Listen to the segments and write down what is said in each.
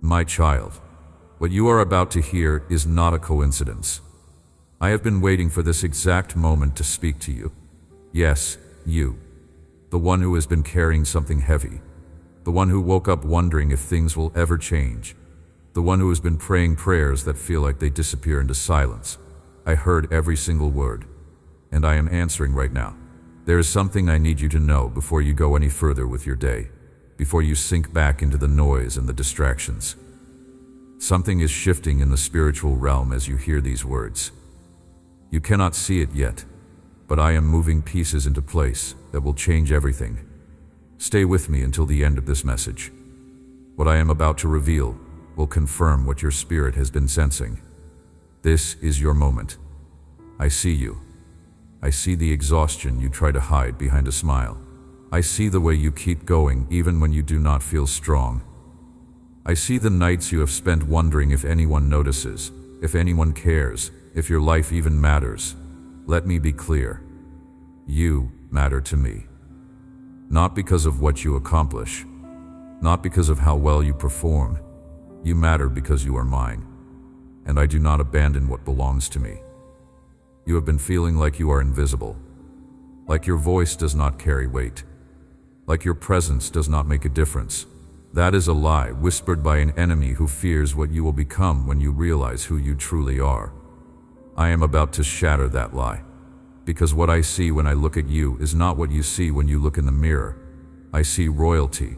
My child, what you are about to hear is not a coincidence. I have been waiting for this exact moment to speak to you. Yes, you. The one who has been carrying something heavy. The one who woke up wondering if things will ever change. The one who has been praying prayers that feel like they disappear into silence. I heard every single word, and I am answering right now. There is something I need you to know before you go any further with your day, before you sink back into the noise and the distractions. Something is shifting in the spiritual realm as you hear these words. You cannot see it yet, but I am moving pieces into place that will change everything. Stay with me until the end of this message. What I am about to reveal will confirm what your spirit has been sensing. This is your moment. I see you. I see the exhaustion you try to hide behind a smile. I see the way you keep going even when you do not feel strong. I see the nights you have spent wondering if anyone notices, if anyone cares, if your life even matters. Let me be clear. You matter to me. Not because of what you accomplish, not because of how well you perform. You matter because you are mine, and I do not abandon what belongs to me. You have been feeling like you are invisible, like your voice does not carry weight, like your presence does not make a difference. That is a lie whispered by an enemy who fears what you will become when you realize who you truly are. I am about to shatter that lie, because what I see when I look at you is not what you see when you look in the mirror. I see royalty.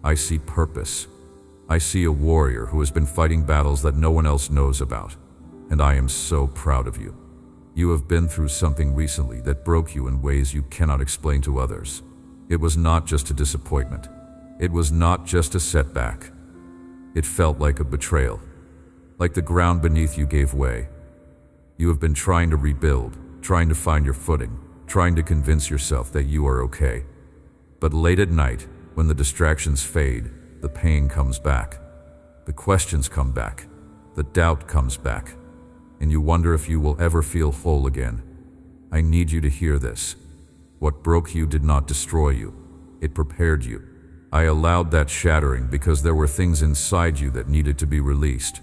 I see purpose. I see a warrior who has been fighting battles that no one else knows about, and I am so proud of you. You have been through something recently that broke you in ways you cannot explain to others. It was not just a disappointment. It was not just a setback. It felt like a betrayal, like the ground beneath you gave way. You have been trying to rebuild, trying to find your footing, trying to convince yourself that you are okay. But late at night, when the distractions fade, the pain comes back. The questions come back. The doubt comes back. And you wonder if you will ever feel whole again. I need you to hear this. What broke you did not destroy you. It prepared you. I allowed that shattering because there were things inside you that needed to be released.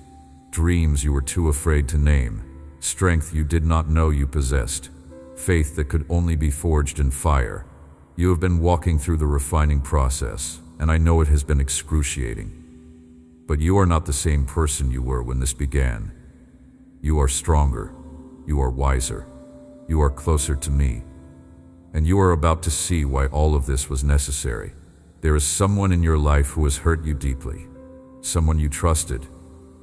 Dreams you were too afraid to name. Strength you did not know you possessed. Faith that could only be forged in fire. You have been walking through the refining process, and I know it has been excruciating. But you are not the same person you were when this began. You are stronger. You are wiser. You are closer to me. And you are about to see why all of this was necessary. There is someone in your life who has hurt you deeply. Someone you trusted.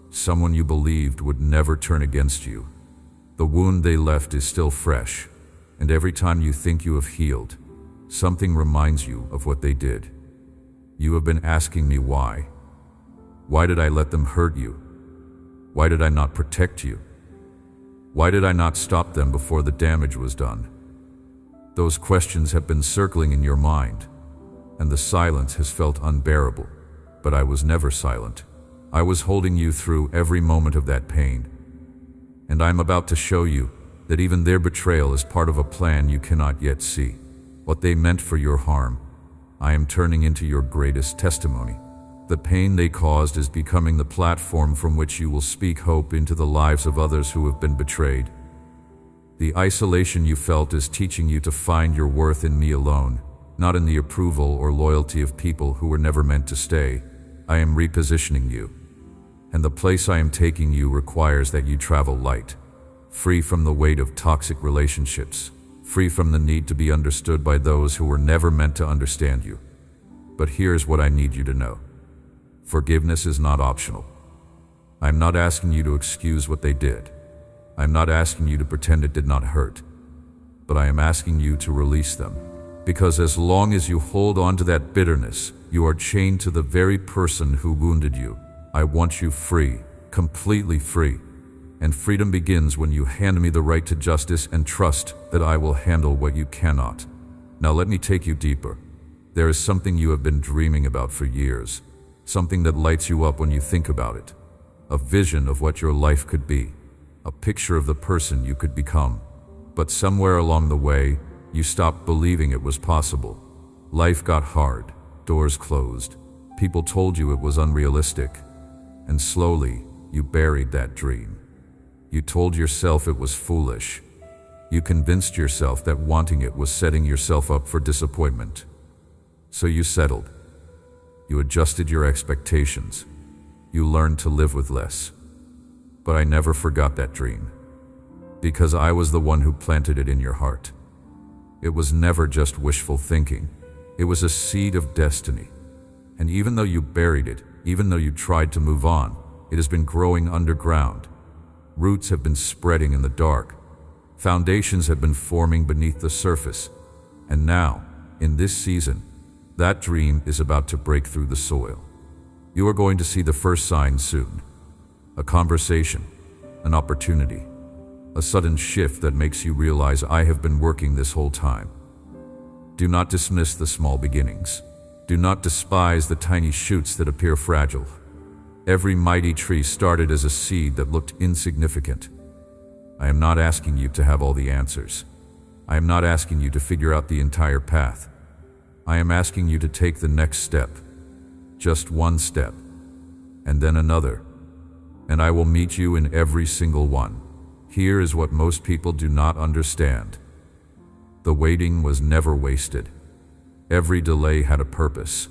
Someone you believed would never turn against you. The wound they left is still fresh, and every time you think you have healed, something reminds you of what they did. You have been asking me why. Why did I let them hurt you? Why did I not protect you? Why did I not stop them before the damage was done? Those questions have been circling in your mind, and the silence has felt unbearable. But I was never silent. I was holding you through every moment of that pain. And I'm about to show you that even their betrayal is part of a plan you cannot yet see. What they meant for your harm, I am turning into your greatest testimony. The pain they caused is becoming the platform from which you will speak hope into the lives of others who have been betrayed. The isolation you felt is teaching you to find your worth in me alone, not in the approval or loyalty of people who were never meant to stay. I am repositioning you. And the place I am taking you requires that you travel light, free from the weight of toxic relationships, free from the need to be understood by those who were never meant to understand you. But here's what I need you to know. Forgiveness is not optional. I'm not asking you to excuse what they did. I'm not asking you to pretend it did not hurt. But I am asking you to release them. Because as long as you hold on to that bitterness, you are chained to the very person who wounded you. I want you free, completely free. And freedom begins when you hand me the right to justice and trust that I will handle what you cannot. Now let me take you deeper. There is something you have been dreaming about for years. Something that lights you up when you think about it. A vision of what your life could be. A picture of the person you could become. But somewhere along the way, you stopped believing it was possible. Life got hard. Doors closed. People told you it was unrealistic. and slowly you buried that dream. You told yourself it was foolish. You convinced yourself that wanting it was setting yourself up for disappointment. So you settled. You adjusted your expectations. You learned to live with less. But I never forgot that dream, because I was the one who planted it in your heart. It was never just wishful thinking. It was a seed of destiny. And even though you buried it, even though you tried to move on, it has been growing underground. Roots have been spreading in the dark. Foundations have been forming beneath the surface. And now, in this season, that dream is about to break through the soil. You are going to see the first sign soon. A conversation, an opportunity, a sudden shift that makes you realize I have been working this whole time. Do not dismiss the small beginnings. Do not despise the tiny shoots that appear fragile. Every mighty tree started as a seed that looked insignificant. I am not asking you to have all the answers. I am not asking you to figure out the entire path. I am asking you to take the next step. Just one step. And then another. And I will meet you in every single one. Here is what most people do not understand. The waiting was never wasted. Every delay had a purpose.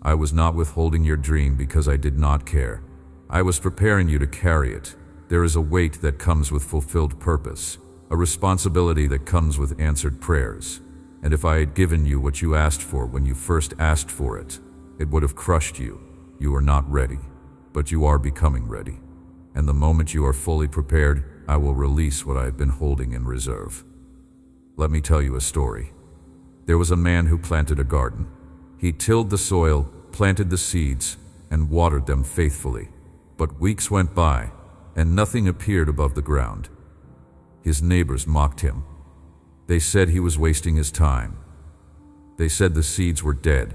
I was not withholding your dream because I did not care. I was preparing you to carry it. There is a weight that comes with fulfilled purpose, a responsibility that comes with answered prayers. And if I had given you what you asked for when you first asked for it, it would have crushed you. You are not ready, but you are becoming ready. And the moment you are fully prepared, I will release what I have been holding in reserve. Let me tell you a story. There was a man who planted a garden. He tilled the soil, planted the seeds, and watered them faithfully. But weeks went by, and nothing appeared above the ground. His neighbors mocked him. They said he was wasting his time. They said the seeds were dead.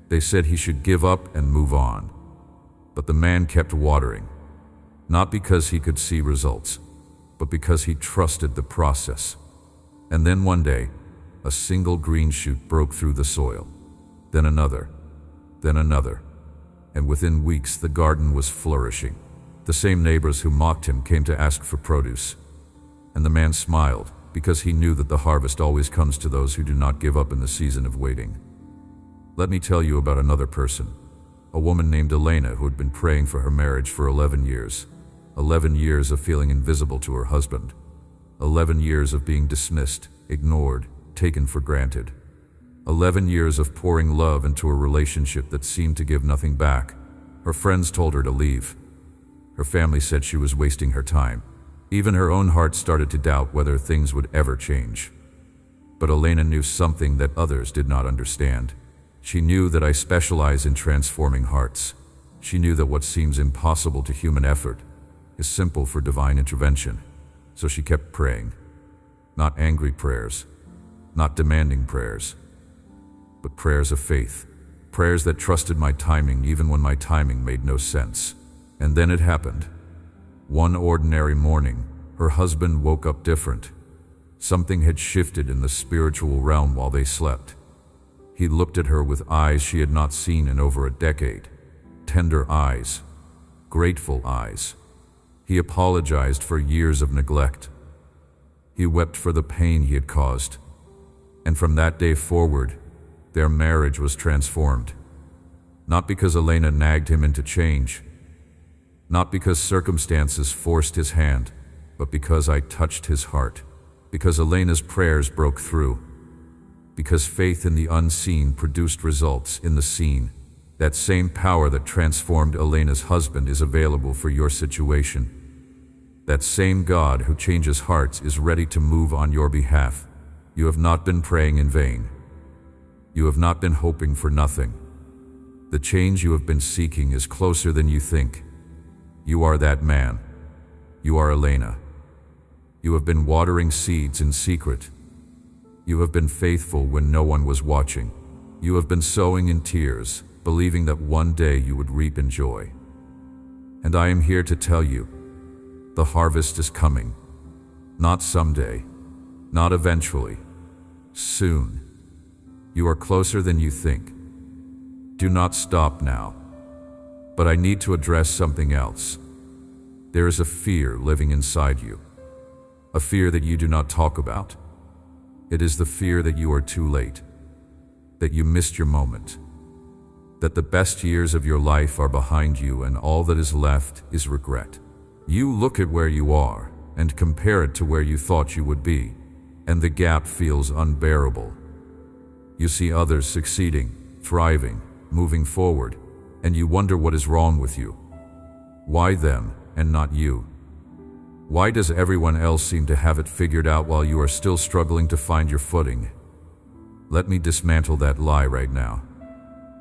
They said he should give up and move on. But the man kept watering, not because he could see results, but because he trusted the process. And then one day, a single green shoot broke through the soil. Then another, and within weeks the garden was flourishing. The same neighbors who mocked him came to ask for produce. And the man smiled, because he knew that the harvest always comes to those who do not give up in the season of waiting. Let me tell you about another person, a woman named Elena who had been praying for her marriage for 11 years. 11 years of feeling invisible to her husband. 11 years of being dismissed, ignored, taken for granted. 11 years of pouring love into a relationship that seemed to give nothing back. Her friends told her to leave. Her family said she was wasting her time. Even her own heart started to doubt whether things would ever change. But Elena knew something that others did not understand. She knew that I specialize in transforming hearts. She knew that what seems impossible to human effort is simple for divine intervention. So she kept praying. Not angry prayers, not demanding prayers, but prayers of faith. Prayers that trusted my timing even when my timing made no sense. And then it happened. One ordinary morning, her husband woke up different. Something had shifted in the spiritual realm while they slept. He looked at her with eyes she had not seen in over a decade. Tender eyes, grateful eyes. He apologized for years of neglect. He wept for the pain he had caused. And from that day forward, their marriage was transformed. Not because Elena nagged him into change, not because circumstances forced his hand, but because I touched his heart, because Elena's prayers broke through, because faith in the unseen produced results in the seen. That same power that transformed Elena's husband is available for your situation. That same God who changes hearts is ready to move on your behalf. You have not been praying in vain. You have not been hoping for nothing. The change you have been seeking is closer than you think. You are that man. You are Elena. You have been watering seeds in secret. You have been faithful when no one was watching. You have been sowing in tears, believing that one day you would reap in joy. And I am here to tell you, the harvest is coming. Not someday, not eventually, soon. You are closer than you think. Do not stop now. But I need to address something else. There is a fear living inside you, a fear that you do not talk about. It is the fear that you are too late, that you missed your moment, that the best years of your life are behind you and all that is left is regret. You look at where you are and compare it to where you thought you would be, and the gap feels unbearable. You see others succeeding, thriving, moving forward, and you wonder what is wrong with you. Why them and not you? Why does everyone else seem to have it figured out while you are still struggling to find your footing? Let me dismantle that lie right now.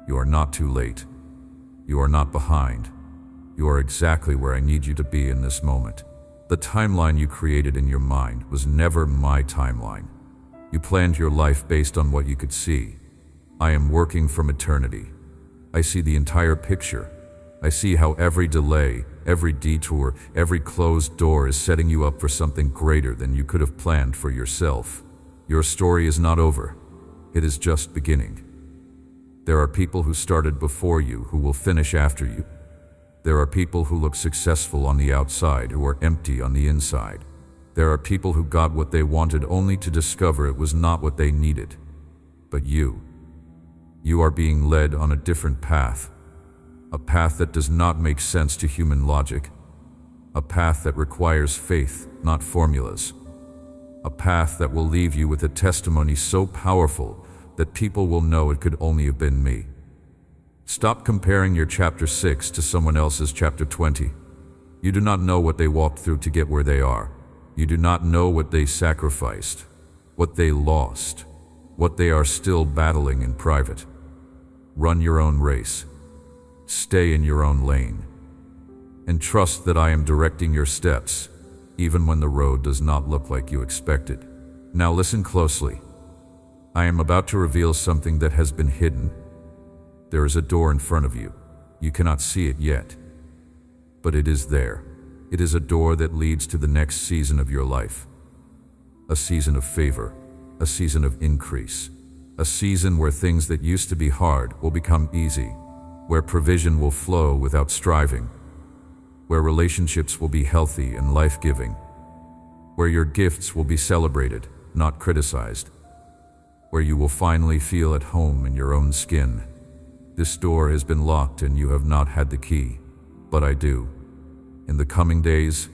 You are not too late. You are not behind. You are exactly where I need you to be in this moment. The timeline you created in your mind was never my timeline. You planned your life based on what you could see. I am working from eternity. I see the entire picture. I see how every delay, every detour, every closed door is setting you up for something greater than you could have planned for yourself. Your story is not over. It is just beginning. There are people who started before you who will finish after you. There are people who look successful on the outside who are empty on the inside. There are people who got what they wanted only to discover it was not what they needed. But you are being led on a different path. A path that does not make sense to human logic. A path that requires faith, not formulas. A path that will leave you with a testimony so powerful that people will know it could only have been me. Stop comparing your chapter 6 to someone else's chapter 20. You do not know what they walked through to get where they are. You do not know what they sacrificed, what they lost, what they are still battling in private. Run your own race. Stay in your own lane. And trust that I am directing your steps, even when the road does not look like you expected. Now listen closely. I am about to reveal something that has been hidden. There is a door in front of you. You cannot see it yet, but it is there. It is a door that leads to the next season of your life. A season of favor, a season of increase, a season where things that used to be hard will become easy, where provision will flow without striving, where relationships will be healthy and life-giving, where your gifts will be celebrated, not criticized, where you will finally feel at home in your own skin. This door has been locked and you have not had the key, but I do. In the coming days,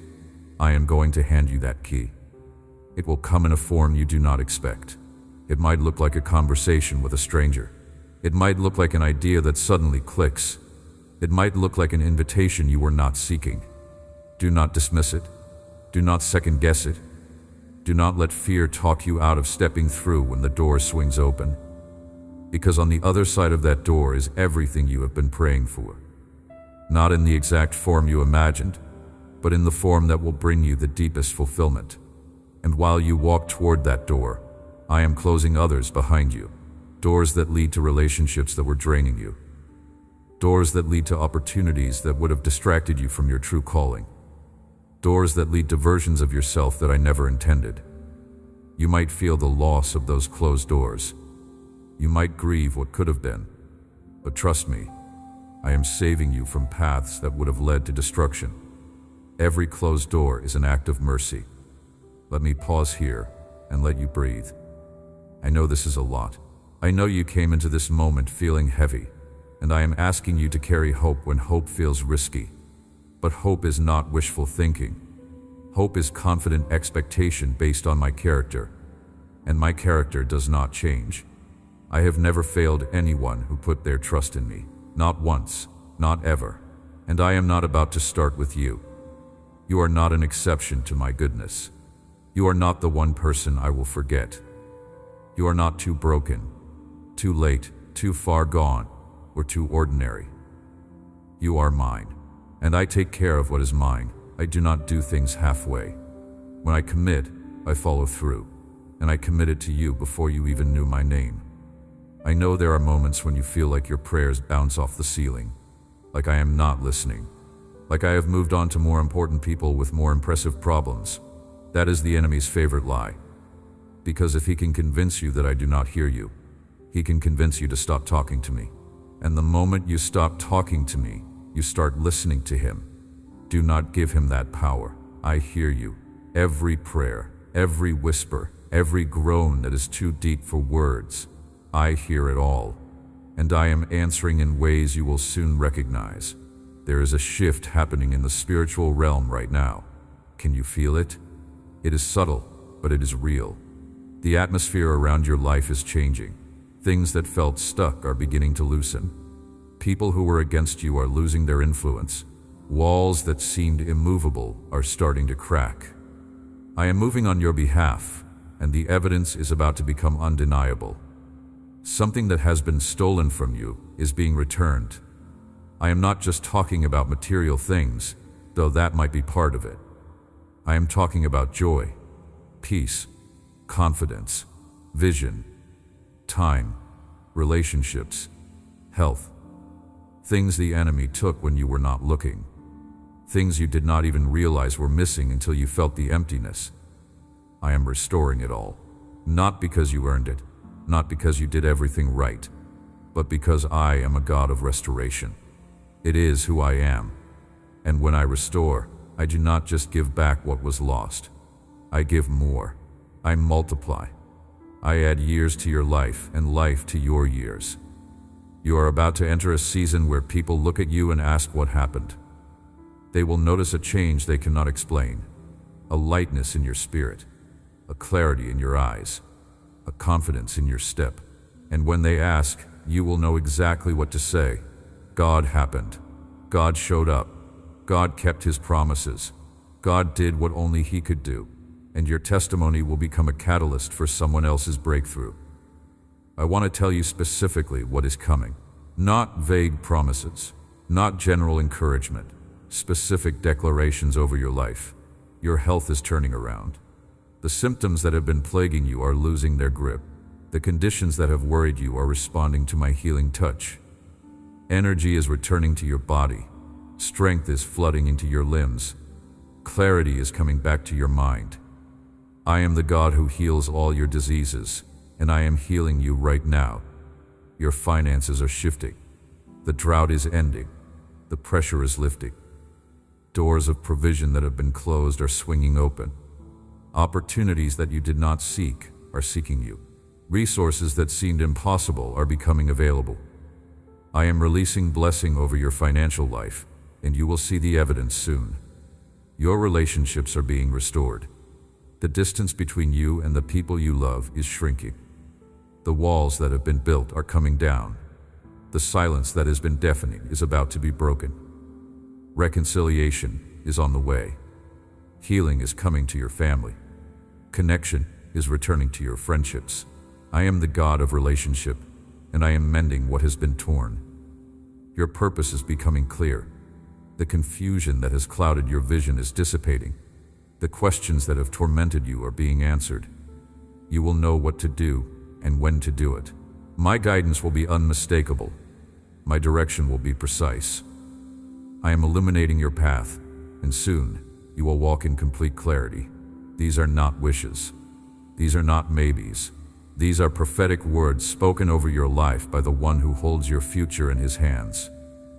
I am going to hand you that key. It will come in a form you do not expect. It might look like a conversation with a stranger. It might look like an idea that suddenly clicks. It might look like an invitation you were not seeking. Do not dismiss it. Do not second guess it. Do not let fear talk you out of stepping through when the door swings open. Because on the other side of that door is everything you have been praying for. Not in the exact form you imagined, but in the form that will bring you the deepest fulfillment. And while you walk toward that door, I am closing others behind you. Doors that lead to relationships that were draining you. Doors that lead to opportunities that would have distracted you from your true calling. Doors that lead to versions of yourself that I never intended. You might feel the loss of those closed doors. You might grieve what could have been. But trust me, I am saving you from paths that would have led to destruction. Every closed door is an act of mercy. Let me pause here and let you breathe. I know this is a lot. I know you came into this moment feeling heavy, and I am asking you to carry hope when hope feels risky. But hope is not wishful thinking. Hope is confident expectation based on my character, and my character does not change. I have never failed anyone who put their trust in me. Not once, not ever. And I am not about to start with you. You are not an exception to my goodness. You are not the one person I will forget. You are not too broken, too late, too far gone, or too ordinary. You are mine, and I take care of what is mine. I do not do things halfway. When I commit, I follow through, and I committed to you before you even knew my name. I know there are moments when you feel like your prayers bounce off the ceiling, like I am not listening, like I have moved on to more important people with more impressive problems. That is the enemy's favorite lie. Because if he can convince you that I do not hear you, he can convince you to stop talking to me. And the moment you stop talking to me, you start listening to him. Do not give him that power. I hear you. Every prayer, every whisper, every groan that is too deep for words, I hear it all. And I am answering in ways you will soon recognize. There is a shift happening in the spiritual realm right now. Can you feel it? It is subtle, but it is real. The atmosphere around your life is changing. Things that felt stuck are beginning to loosen. People who were against you are losing their influence. Walls that seemed immovable are starting to crack. I am moving on your behalf, and the evidence is about to become undeniable. Something that has been stolen from you is being returned. I am not just talking about material things, though that might be part of it. I am talking about joy, peace, confidence, vision, time, relationships, health. Things the enemy took when you were not looking. Things you did not even realize were missing until you felt the emptiness. I am restoring it all. Not because you earned it, not because you did everything right, but because I am a God of restoration. It is who I am. And when I restore, I do not just give back what was lost. I give more. I multiply. I add years to your life and life to your years. You are about to enter a season where people look at you and ask what happened. They will notice a change they cannot explain, a lightness in your spirit, a clarity in your eyes, a confidence in your step. And when they ask, you will know exactly what to say. God happened. God showed up. God kept his promises. God did what only he could do. And your testimony will become a catalyst for someone else's breakthrough. I want to tell you specifically what is coming. Not vague promises, not general encouragement, specific declarations over your life. Your health is turning around. The symptoms that have been plaguing you are losing their grip. The conditions that have worried you are responding to my healing touch. Energy is returning to your body. Strength is flooding into your limbs. Clarity is coming back to your mind. I am the God who heals all your diseases, and I am healing you right now. Your finances are shifting. The drought is ending. The pressure is lifting. Doors of provision that have been closed are swinging open. Opportunities that you did not seek are seeking you. Resources that seemed impossible are becoming available. I am releasing blessing over your financial life, and you will see the evidence soon. Your relationships are being restored. The distance between you and the people you love is shrinking. The walls that have been built are coming down. The silence that has been deafening is about to be broken. Reconciliation is on the way. Healing is coming to your family. Connection is returning to your friendships. I am the God of relationship, and I am mending what has been torn. Your purpose is becoming clear. The confusion that has clouded your vision is dissipating. The questions that have tormented you are being answered. You will know what to do and when to do it. My guidance will be unmistakable. My direction will be precise. I am illuminating your path, and soon you will walk in complete clarity. These are not wishes. These are not maybes. These are prophetic words spoken over your life by the one who holds your future in his hands.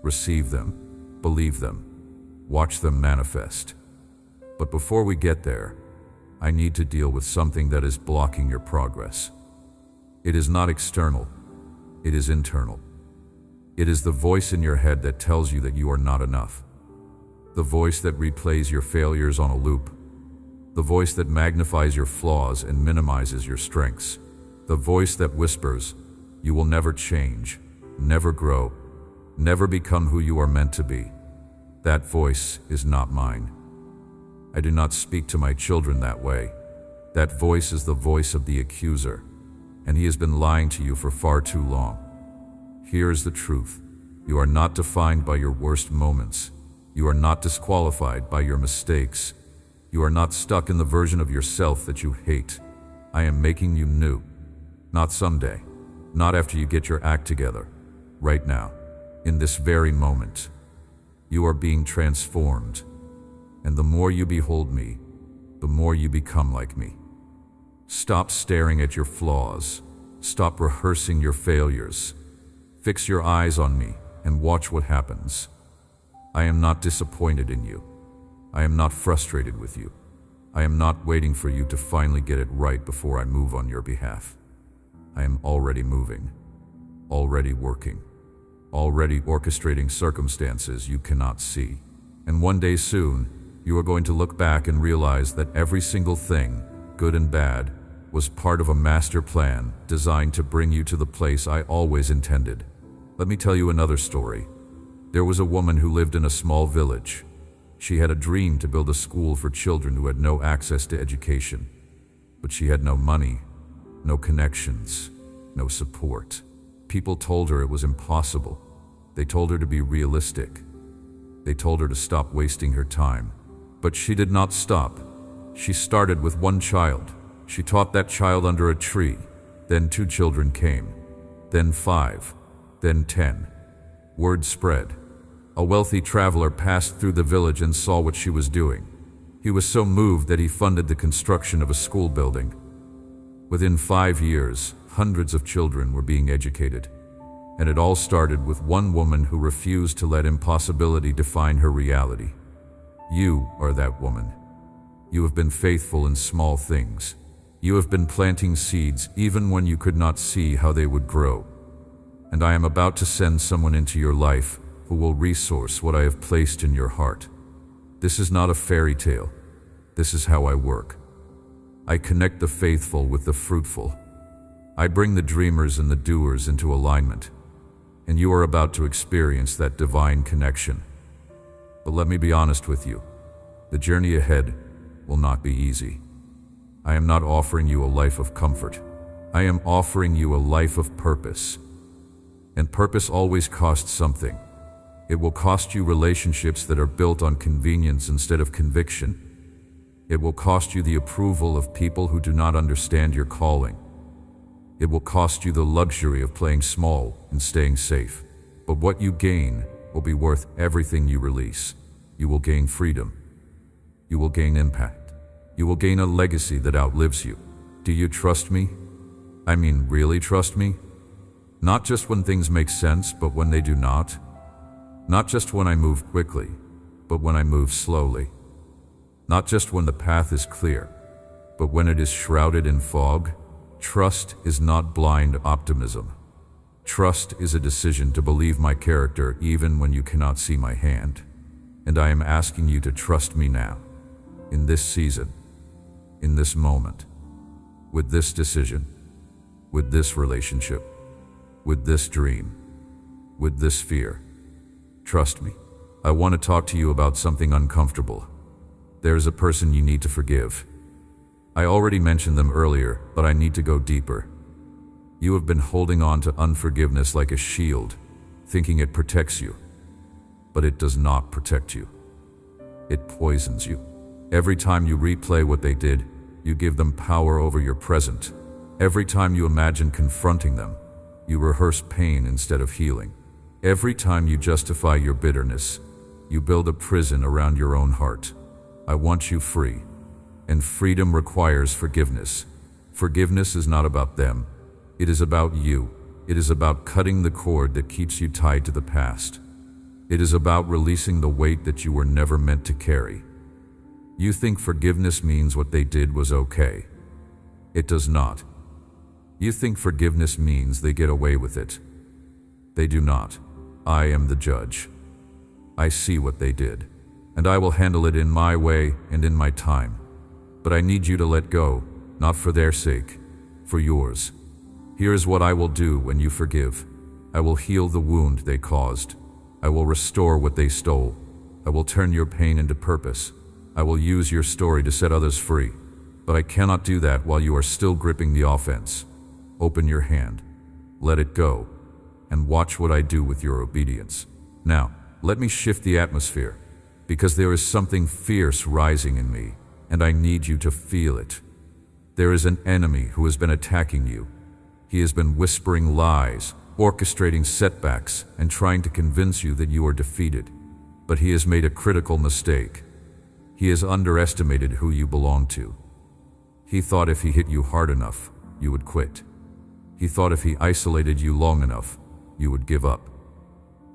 Receive them, believe them, watch them manifest. But before we get there, I need to deal with something that is blocking your progress. It is not external, it is internal. It is the voice in your head that tells you that you are not enough. The voice that replays your failures on a loop. The voice that magnifies your flaws and minimizes your strengths. The voice that whispers, you will never change, never grow, never become who you are meant to be. That voice is not mine. I do not speak to my children that way. That voice is the voice of the accuser, and he has been lying to you for far too long. Here is the truth. You are not defined by your worst moments. You are not disqualified by your mistakes. You are not stuck in the version of yourself that you hate. I am making you new. Not someday, not after you get your act together. Right now, in this very moment, you are being transformed. And the more you behold me, the more you become like me. Stop staring at your flaws. Stop rehearsing your failures. Fix your eyes on me and watch what happens. I am not disappointed in you. I am not frustrated with you. I am not waiting for you to finally get it right before I move on your behalf. I am already moving, already working, already orchestrating circumstances you cannot see. And one day soon, you are going to look back and realize that every single thing, good and bad, was part of a master plan designed to bring you to the place I always intended. Let me tell you another story. There was a woman who lived in a small village. She had a dream to build a school for children who had no access to education. But she had no money, no connections, no support. People told her it was impossible. They told her to be realistic. They told her to stop wasting her time. But she did not stop. She started with one child. She taught that child under a tree. Then 2 children came. Then 5. Then 10. Word spread. A wealthy traveler passed through the village and saw what she was doing. He was so moved that he funded the construction of a school building. Within 5 years, hundreds of children were being educated. And it all started with one woman who refused to let impossibility define her reality. You are that woman. You have been faithful in small things. You have been planting seeds even when you could not see how they would grow. And I am about to send someone into your life who will resource what I have placed in your heart. This is not a fairy tale. This is how I work. I connect the faithful with the fruitful. I bring the dreamers and the doers into alignment. And you are about to experience that divine connection. But let me be honest with you. The journey ahead will not be easy. I am not offering you a life of comfort. I am offering you a life of purpose. And purpose always costs something. It will cost you relationships that are built on convenience instead of conviction. It will cost you the approval of people who do not understand your calling. It will cost you the luxury of playing small and staying safe. But what you gain will be worth everything you release. You will gain freedom. You will gain impact. You will gain a legacy that outlives you. Do you trust me? I mean, really trust me? Not just when things make sense, but when they do not. Not just when I move quickly, but when I move slowly. Not just when the path is clear, but when it is shrouded in fog. Trust is not blind optimism. Trust is a decision to believe my character even when you cannot see my hand. And I am asking you to trust me now, in this season, in this moment, with this decision, with this relationship, with this dream, with this fear. Trust me. I want to talk to you about something uncomfortable. There is a person you need to forgive. I already mentioned them earlier, but I need to go deeper. You have been holding on to unforgiveness like a shield, thinking it protects you. But it does not protect you. It poisons you. Every time you replay what they did, you give them power over your present. Every time you imagine confronting them, you rehearse pain instead of healing. Every time you justify your bitterness, you build a prison around your own heart. I want you free. And freedom requires forgiveness. Forgiveness is not about them. It is about you. It is about cutting the cord that keeps you tied to the past. It is about releasing the weight that you were never meant to carry. You think forgiveness means what they did was okay. It does not. You think forgiveness means they get away with it. They do not. I am the judge. I see what they did, and I will handle it in my way and in my time. But I need you to let go, not for their sake, for yours. Here is what I will do when you forgive. I will heal the wound they caused. I will restore what they stole. I will turn your pain into purpose. I will use your story to set others free. But I cannot do that while you are still gripping the offense. Open your hand. Let it go. And watch what I do with your obedience. Now, let me shift the atmosphere, because there is something fierce rising in me, and I need you to feel it. There is an enemy who has been attacking you. He has been whispering lies, orchestrating setbacks, and trying to convince you that you are defeated. But he has made a critical mistake. He has underestimated who you belong to. He thought if he hit you hard enough, you would quit. He thought if he isolated you long enough, you would give up.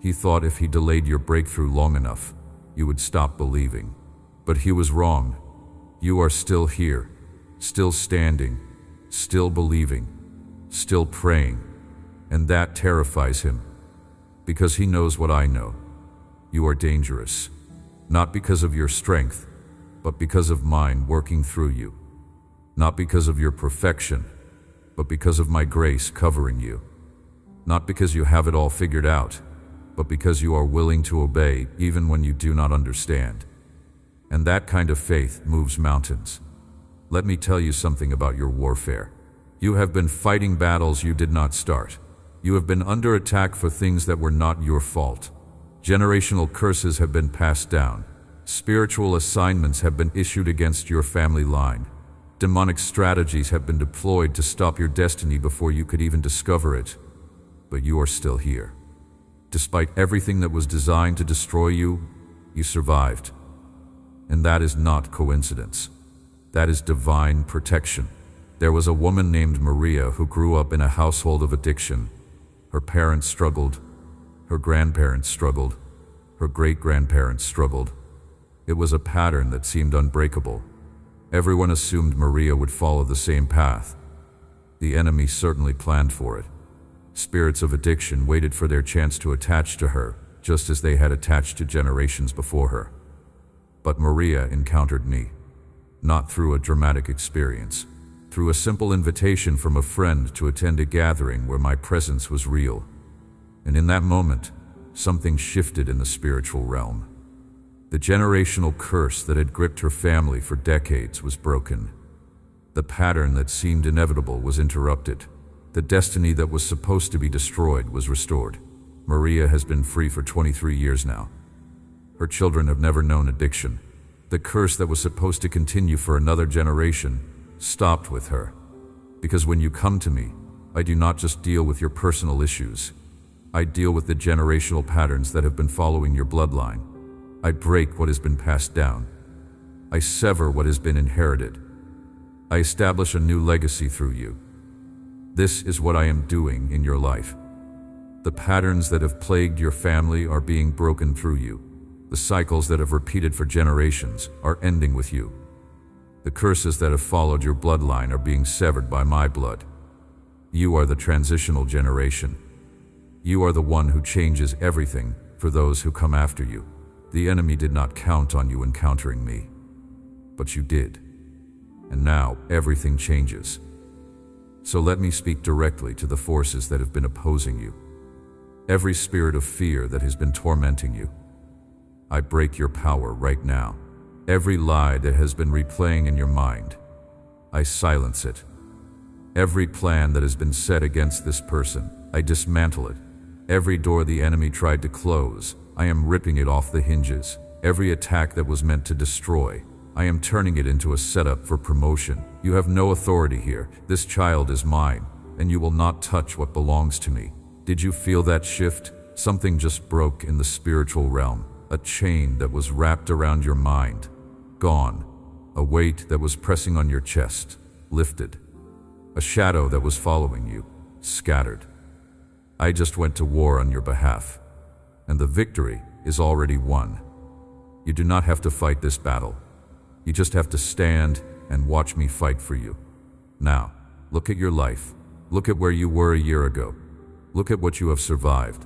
He thought if he delayed your breakthrough long enough, you would stop believing. But he was wrong. You are still here, still standing, still believing, still praying, and that terrifies him, because he knows what I know. You are dangerous, not because of your strength, but because of mine working through you. Not because of your perfection, but because of my grace covering you. Not because you have it all figured out, but because you are willing to obey even when you do not understand. And that kind of faith moves mountains. Let me tell you something about your warfare. You have been fighting battles you did not start. You have been under attack for things that were not your fault. Generational curses have been passed down. Spiritual assignments have been issued against your family line. Demonic strategies have been deployed to stop your destiny before you could even discover it. But you are still here. Despite everything that was designed to destroy you, you survived. And that is not coincidence. That is divine protection. There was a woman named Maria who grew up in a household of addiction. Her parents struggled. Her grandparents struggled. Her great-grandparents struggled. It was a pattern that seemed unbreakable. Everyone assumed Maria would follow the same path. The enemy certainly planned for it. Spirits of addiction waited for their chance to attach to her, just as they had attached to generations before her. But Maria encountered me, not through a dramatic experience, through a simple invitation from a friend to attend a gathering where my presence was real. And in that moment, something shifted in the spiritual realm. The generational curse that had gripped her family for decades was broken. The pattern that seemed inevitable was interrupted. The destiny that was supposed to be destroyed was restored. Maria has been free for 23 years now. Her children have never known addiction. The curse that was supposed to continue for another generation stopped with her. Because when you come to me, I do not just deal with your personal issues. I deal with the generational patterns that have been following your bloodline. I break what has been passed down. I sever what has been inherited. I establish a new legacy through you. This is what I am doing in your life. The patterns that have plagued your family are being broken through you. The cycles that have repeated for generations are ending with you. The curses that have followed your bloodline are being severed by my blood. You are the transitional generation. You are the one who changes everything for those who come after you. The enemy did not count on you encountering me, but you did. And now everything changes. So let me speak directly to the forces that have been opposing you. Every spirit of fear that has been tormenting you. I break your power right now. Every lie that has been replaying in your mind, I silence it. Every plan that has been set against this person, I dismantle it. Every door the enemy tried to close, I am ripping it off the hinges. Every attack that was meant to destroy, I am turning it into a setup for promotion. You have no authority here. This child is mine, and you will not touch what belongs to me. Did you feel that shift? Something just broke in the spiritual realm. A chain that was wrapped around your mind, gone. A weight that was pressing on your chest, lifted. A shadow that was following you, scattered. I just went to war on your behalf, and the victory is already won. You do not have to fight this battle. You just have to stand and watch me fight for you. Now, look at your life. Look at where you were a year ago. Look at what you have survived.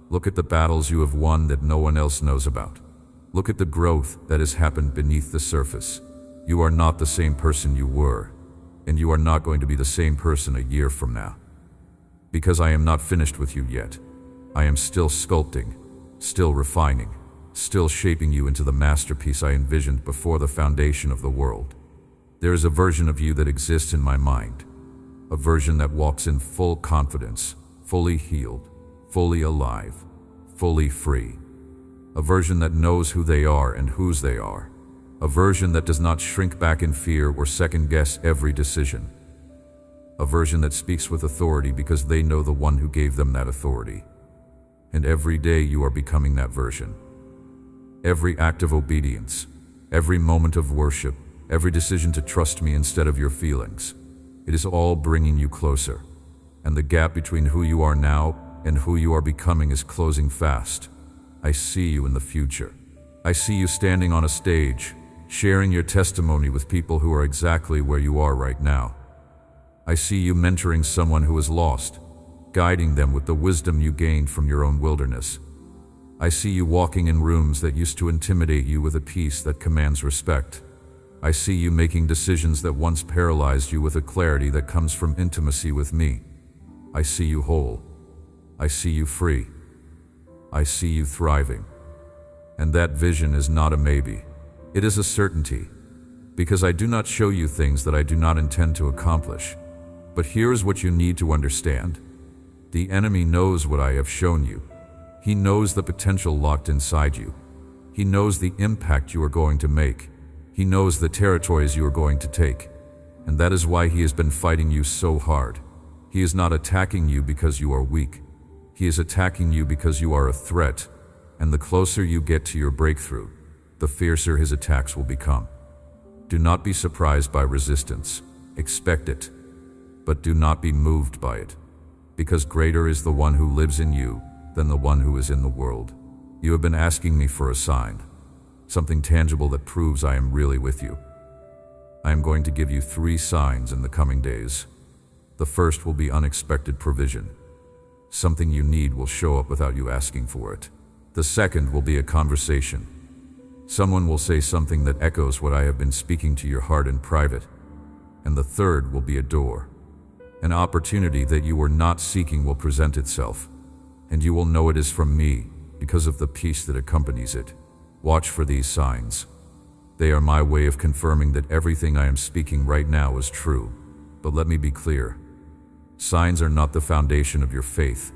Look at the battles you have won that no one else knows about. Look at the growth that has happened beneath the surface. You are not the same person you were, and you are not going to be the same person a year from now. Because I am not finished with you yet. I am still sculpting, still refining, still shaping you into the masterpiece I envisioned before the foundation of the world. There is a version of you that exists in my mind, a version that walks in full confidence, fully healed, fully alive, fully free. A version that knows who they are and whose they are. A version that does not shrink back in fear or second-guess every decision. A version that speaks with authority because they know the one who gave them that authority. And every day you are becoming that version. Every act of obedience, every moment of worship, every decision to trust me instead of your feelings, it is all bringing you closer. And the gap between who you are now and who you are becoming is closing fast. I see you in the future. I see you standing on a stage, sharing your testimony with people who are exactly where you are right now. I see you mentoring someone who is lost, guiding them with the wisdom you gained from your own wilderness. I see you walking in rooms that used to intimidate you with a peace that commands respect. I see you making decisions that once paralyzed you with a clarity that comes from intimacy with me. I see you whole. I see you free. I see you thriving. And that vision is not a maybe. It is a certainty, because I do not show you things that I do not intend to accomplish. But here is what you need to understand. The enemy knows what I have shown you. He knows the potential locked inside you. He knows the impact you are going to make. He knows the territories you are going to take. And that is why he has been fighting you so hard. He is not attacking you because you are weak. He is attacking you because you are a threat. And the closer you get to your breakthrough, the fiercer his attacks will become. Do not be surprised by resistance. Expect it. But do not be moved by it. Because greater is the one who lives in you than the one who is in the world. You have been asking me for a sign, something tangible that proves I am really with you. I am going to give you 3 signs in the coming days. The first will be unexpected provision. Something you need will show up without you asking for it. The second will be a conversation. Someone will say something that echoes what I have been speaking to your heart in private. And the third will be a door. An opportunity that you were not seeking will present itself, and you will know it is from me because of the peace that accompanies it. Watch for these signs. They are my way of confirming that everything I am speaking right now is true. But let me be clear. Signs are not the foundation of your faith.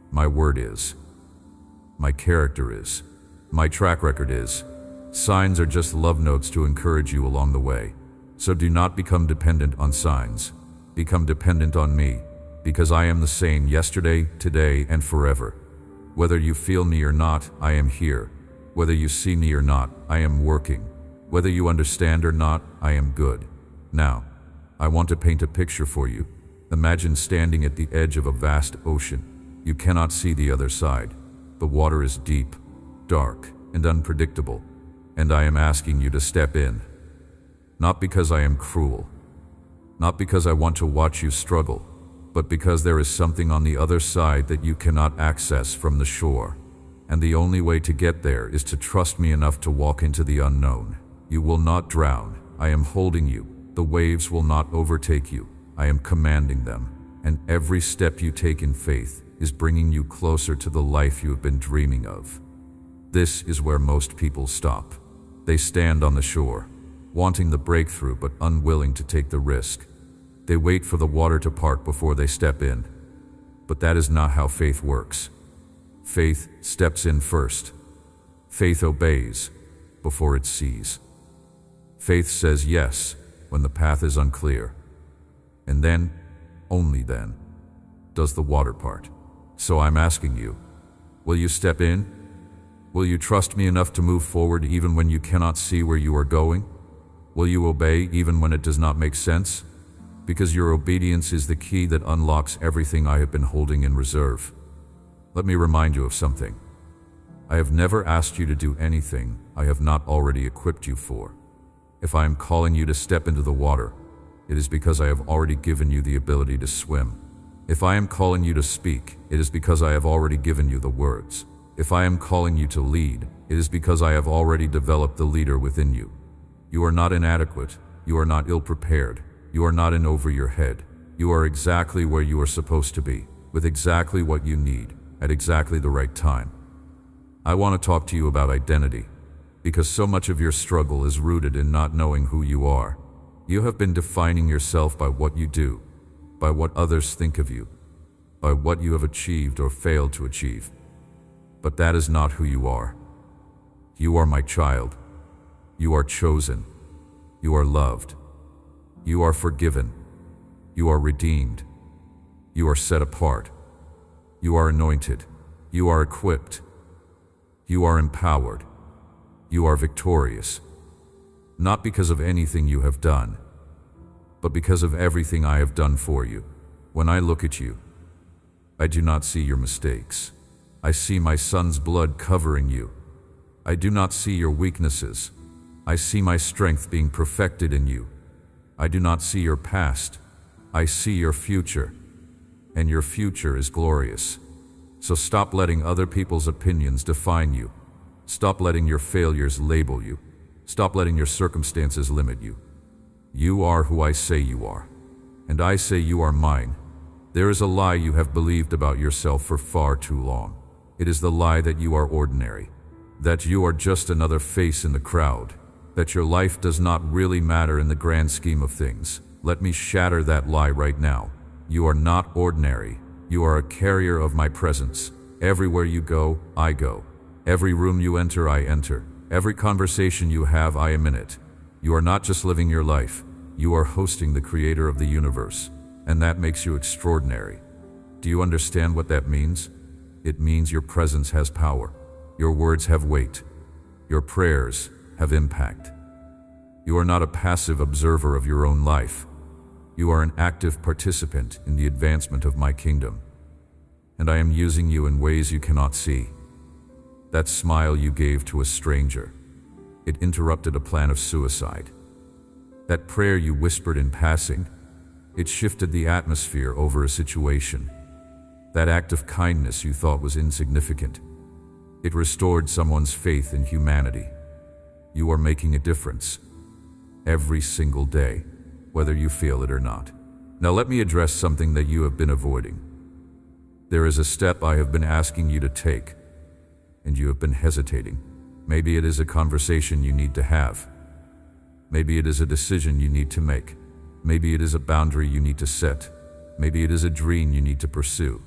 My word is. My character is. My track record is. Signs are just love notes to encourage you along the way. So do not become dependent on signs. Become dependent on me, because I am the same yesterday, today, and forever. Whether you feel me or not, I am here. Whether you see me or not, I am working. Whether you understand or not, I am good. Now, I want to paint a picture for you. Imagine standing at the edge of a vast ocean. You cannot see the other side. The water is deep, dark, and unpredictable, and I am asking you to step in. Not because I am cruel, not because I want to watch you struggle, but because there is something on the other side that you cannot access from the shore. And the only way to get there is to trust me enough to walk into the unknown. You will not drown. I am holding you. The waves will not overtake you. I am commanding them. And every step you take in faith is bringing you closer to the life you have been dreaming of. This is where most people stop. They stand on the shore, wanting the breakthrough but unwilling to take the risk. They wait for the water to part before they step in. But that is not how faith works. Faith steps in first. Faith obeys before it sees. Faith says yes when the path is unclear. And then, only then, does the water part. So I'm asking you, will you step in? Will you trust me enough to move forward even when you cannot see where you are going? Will you obey even when it does not make sense? Because your obedience is the key that unlocks everything I have been holding in reserve. Let me remind you of something. I have never asked you to do anything I have not already equipped you for. If I am calling you to step into the water, it is because I have already given you the ability to swim. If I am calling you to speak, it is because I have already given you the words. If I am calling you to lead, it is because I have already developed the leader within you. You are not inadequate. You are not ill-prepared. You are not in over your head. You are exactly where you are supposed to be, with exactly what you need, at exactly the right time. I want to talk to you about identity, because so much of your struggle is rooted in not knowing who you are. You have been defining yourself by what you do, by what others think of you, by what you have achieved or failed to achieve. But that is not who you are. You are my child. You are chosen. You are loved. You are forgiven. You are redeemed. You are set apart. You are anointed. You are equipped. You are empowered. You are victorious. Not because of anything you have done, but because of everything I have done for you. When I look at you, I do not see your mistakes. I see my son's blood covering you. I do not see your weaknesses. I see my strength being perfected in you. I do not see your past. I see your future. And your future is glorious. So stop letting other people's opinions define you. Stop letting your failures label you. Stop letting your circumstances limit you. You are who I say you are. And I say you are mine. There is a lie you have believed about yourself for far too long. It is the lie that you are ordinary, that you are just another face in the crowd, that your life does not really matter in the grand scheme of things. Let me shatter that lie right now. You are not ordinary. You are a carrier of my presence. Everywhere you go, I go. Every room you enter, I enter. Every conversation you have, I am in it. You are not just living your life. You are hosting the creator of the universe. And that makes you extraordinary. Do you understand what that means? It means your presence has power. Your words have weight. Your prayers have impact. You are not a passive observer of your own life. You are an active participant in the advancement of my kingdom. And I am using you in ways you cannot see. That smile you gave to a stranger, it interrupted a plan of suicide. That prayer you whispered in passing, it shifted the atmosphere over a situation. That act of kindness you thought was insignificant, it restored someone's faith in humanity. You are making a difference every single day, whether you feel it or not. Now let me address something that you have been avoiding. There is a step I have been asking you to take, and you have been hesitating. Maybe it is a conversation you need to have. Maybe it is a decision you need to make. Maybe it is a boundary you need to set. Maybe it is a dream you need to pursue.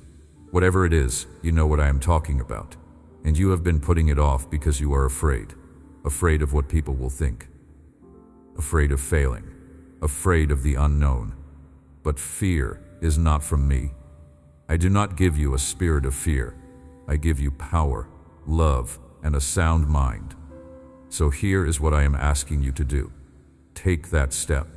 Whatever it is, you know what I am talking about. And you have been putting it off because you are afraid. Afraid of what people will think. Afraid of failing. Afraid of the unknown. But fear is not from me. I do not give you a spirit of fear. I give you power, love, and a sound mind. So here is what I am asking you to do. Take that step.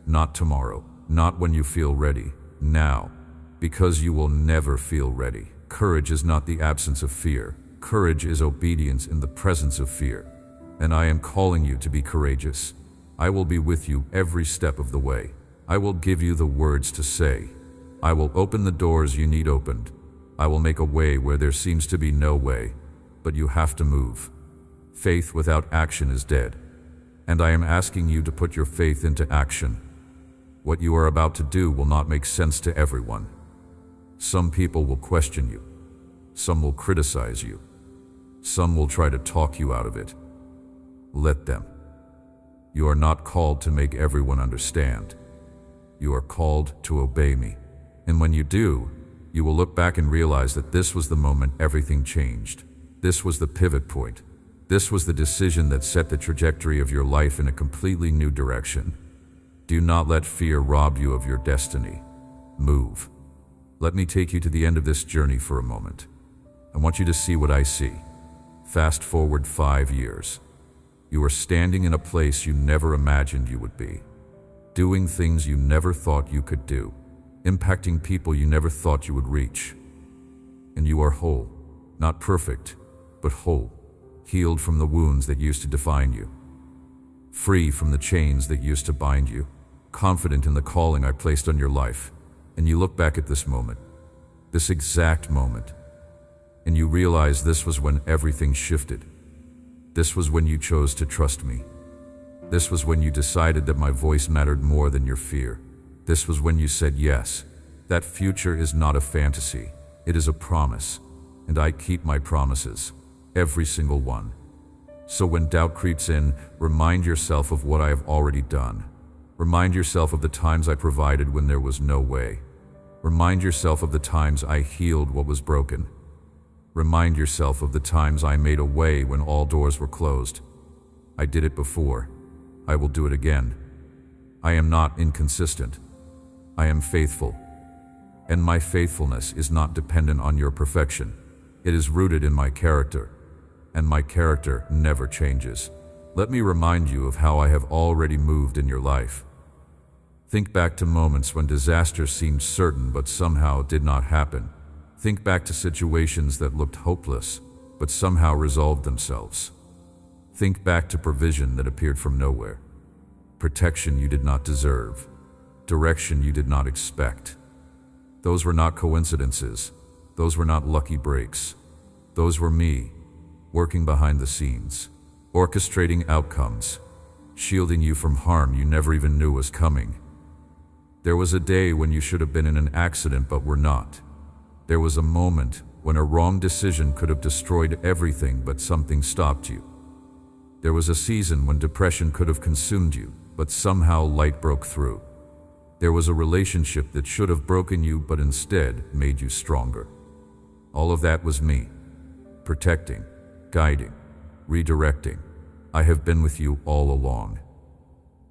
Not tomorrow, not when you feel ready, now, because you will never feel ready. Courage is not the absence of fear. Courage is obedience in the presence of fear. And I am calling you to be courageous. I will be with you every step of the way. I will give you the words to say. I will open the doors you need opened. I will make a way where there seems to be no way, but you have to move. Faith without action is dead. And I am asking you to put your faith into action. What you are about to do will not make sense to everyone. Some people will question you. Some will criticize you. Some will try to talk you out of it. Let them. You are not called to make everyone understand. You are called to obey me. And when you do, you will look back and realize that this was the moment everything changed. This was the pivot point. This was the decision that set the trajectory of your life in a completely new direction. Do not let fear rob you of your destiny. Move. Let me take you to the end of this journey for a moment. I want you to see what I see. Fast forward 5 years. You are standing in a place you never imagined you would be. Doing things you never thought you could do. Impacting people you never thought you would reach. And you are whole. Not perfect, but whole. Healed from the wounds that used to define you. Free from the chains that used to bind you. Confident in the calling I placed on your life. And you look back at this moment. This exact moment. And you realize this was when everything shifted. This was when you chose to trust me. This was when you decided that my voice mattered more than your fear. This was when you said yes. That future is not a fantasy. It is a promise. And I keep my promises. Every single one. So when doubt creeps in, remind yourself of what I have already done. Remind yourself of the times I provided when there was no way. Remind yourself of the times I healed what was broken. Remind yourself of the times I made a way when all doors were closed. I did it before. I will do it again. I am not inconsistent. I am faithful. And my faithfulness is not dependent on your perfection. It is rooted in my character. And my character never changes. Let me remind you of how I have already moved in your life. Think back to moments when disaster seemed certain but somehow did not happen. Think back to situations that looked hopeless, but somehow resolved themselves. Think back to provision that appeared from nowhere, protection you did not deserve, direction you did not expect. Those were not coincidences. Those were not lucky breaks. Those were me, working behind the scenes, orchestrating outcomes, shielding you from harm you never even knew was coming. There was a day when you should have been in an accident but were not. There was a moment when a wrong decision could have destroyed everything but something stopped you. There was a season when depression could have consumed you, but somehow light broke through. There was a relationship that should have broken you but instead made you stronger. All of that was me, protecting, guiding, redirecting. I have been with you all along.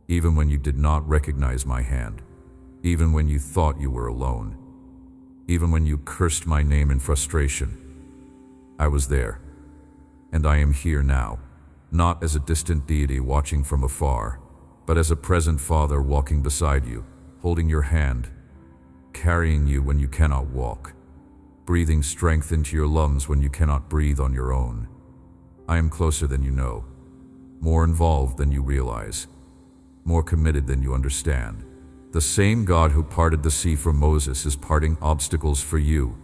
Even when you did not recognize my hand, even when you thought you were alone, even when you cursed my name in frustration, I was there. And I am here now, not as a distant deity watching from afar, but as a present father walking beside you, holding your hand, carrying you when you cannot walk, breathing strength into your lungs when you cannot breathe on your own. I am closer than you know, more involved than you realize, more committed than you understand. The same God who parted the sea for Moses is parting obstacles for you.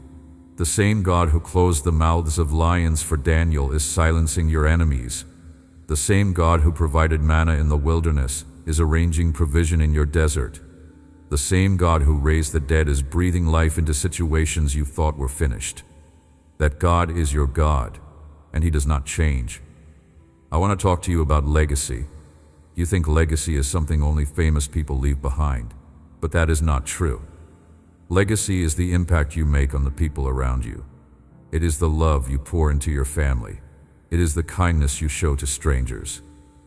The same God who closed the mouths of lions for Daniel is silencing your enemies. The same God who provided manna in the wilderness is arranging provision in your desert. The same God who raised the dead is breathing life into situations you thought were finished. That God is your God, and He does not change. I want to talk to you about legacy. You think legacy is something only famous people leave behind, but that is not true. Legacy is the impact you make on the people around you. It is the love you pour into your family. It is the kindness you show to strangers.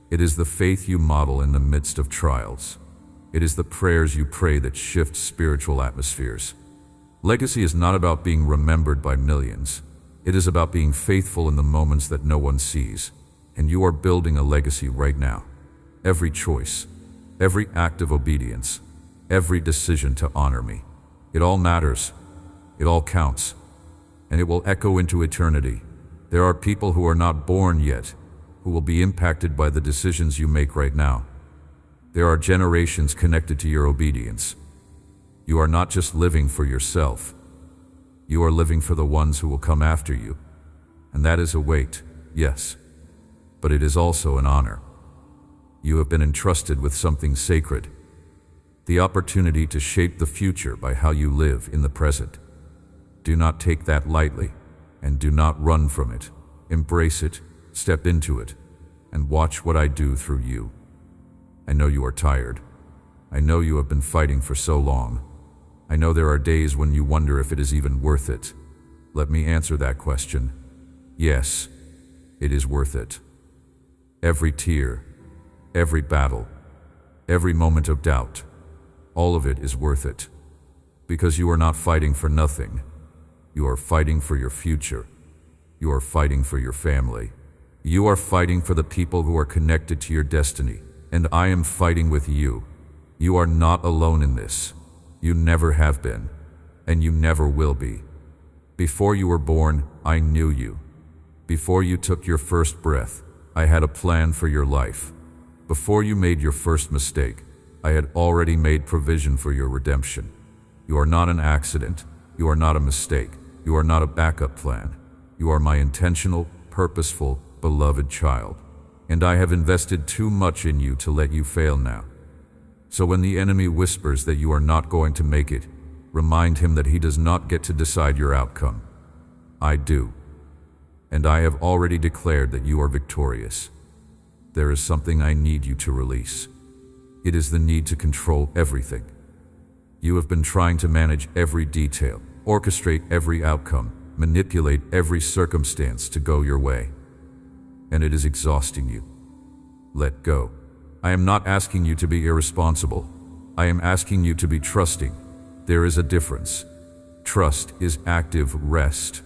It is the faith you model in the midst of trials. It is the prayers you pray that shift spiritual atmospheres. Legacy is not about being remembered by millions. It is about being faithful in the moments that no one sees. And you are building a legacy right now. Every choice, every act of obedience, every decision to honor me. It all matters. It all counts. And it will echo into eternity. There are people who are not born yet, who will be impacted by the decisions you make right now. There are generations connected to your obedience. You are not just living for yourself. You are living for the ones who will come after you. And that is a weight, yes. But it is also an honor. You have been entrusted with something sacred. The opportunity to shape the future by how you live in the present. Do not take that lightly, and do not run from it. Embrace it, step into it, and watch what I do through you. I know you are tired. I know you have been fighting for so long. I know there are days when you wonder if it is even worth it. Let me answer that question. Yes, it is worth it. Every tear, every battle, every moment of doubt, all of it is worth it. Because you are not fighting for nothing. You are fighting for your future. You are fighting for your family. You are fighting for the people who are connected to your destiny. And I am fighting with you. You are not alone in this. You never have been. And you never will be. Before you were born, I knew you. Before you took your first breath, I had a plan for your life. Before you made your first mistake, I had already made provision for your redemption. You are not an accident. You are not a mistake. You are not a backup plan. You are my intentional, purposeful, beloved child. And I have invested too much in you to let you fail now. So when the enemy whispers that you are not going to make it, remind him that he does not get to decide your outcome. I do. And I have already declared that you are victorious. There is something I need you to release. It is the need to control everything. You have been trying to manage every detail, orchestrate every outcome, manipulate every circumstance to go your way. And it is exhausting you. Let go. I am not asking you to be irresponsible. I am asking you to be trusting. There is a difference. Trust is active rest.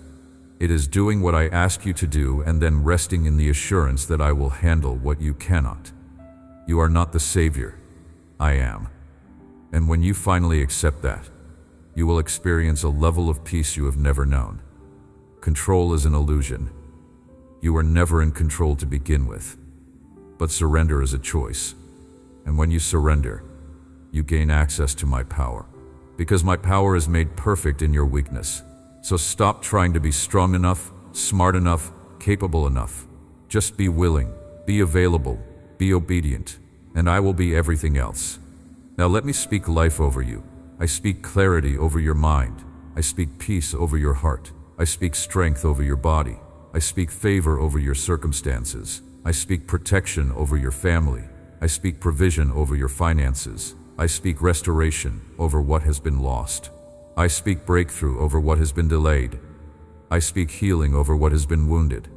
It is doing what I ask you to do and then resting in the assurance that I will handle what you cannot. You are not the Savior. I am. And when you finally accept that, you will experience a level of peace you have never known. Control is an illusion. You are never in control to begin with. But surrender is a choice. And when you surrender, you gain access to my power. Because my power is made perfect in your weakness. So stop trying to be strong enough, smart enough, capable enough. Just be willing, be available, be obedient, and I will be everything else. Now let me speak life over you. I speak clarity over your mind. I speak peace over your heart. I speak strength over your body. I speak favor over your circumstances. I speak protection over your family. I speak provision over your finances. I speak restoration over what has been lost. I speak breakthrough over what has been delayed. I speak healing over what has been wounded.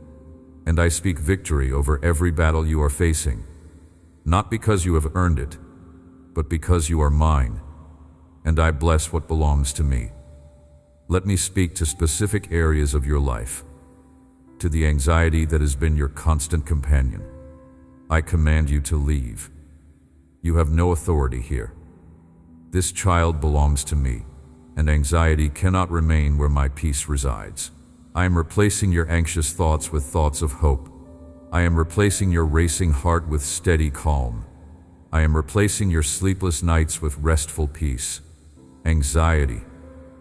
And I speak victory over every battle you are facing. Not because you have earned it, but because you are mine. And I bless what belongs to me. Let me speak to specific areas of your life. To the anxiety that has been your constant companion. I command you to leave. You have no authority here. This child belongs to me, and anxiety cannot remain where my peace resides. I am replacing your anxious thoughts with thoughts of hope. I am replacing your racing heart with steady calm. I am replacing your sleepless nights with restful peace. Anxiety,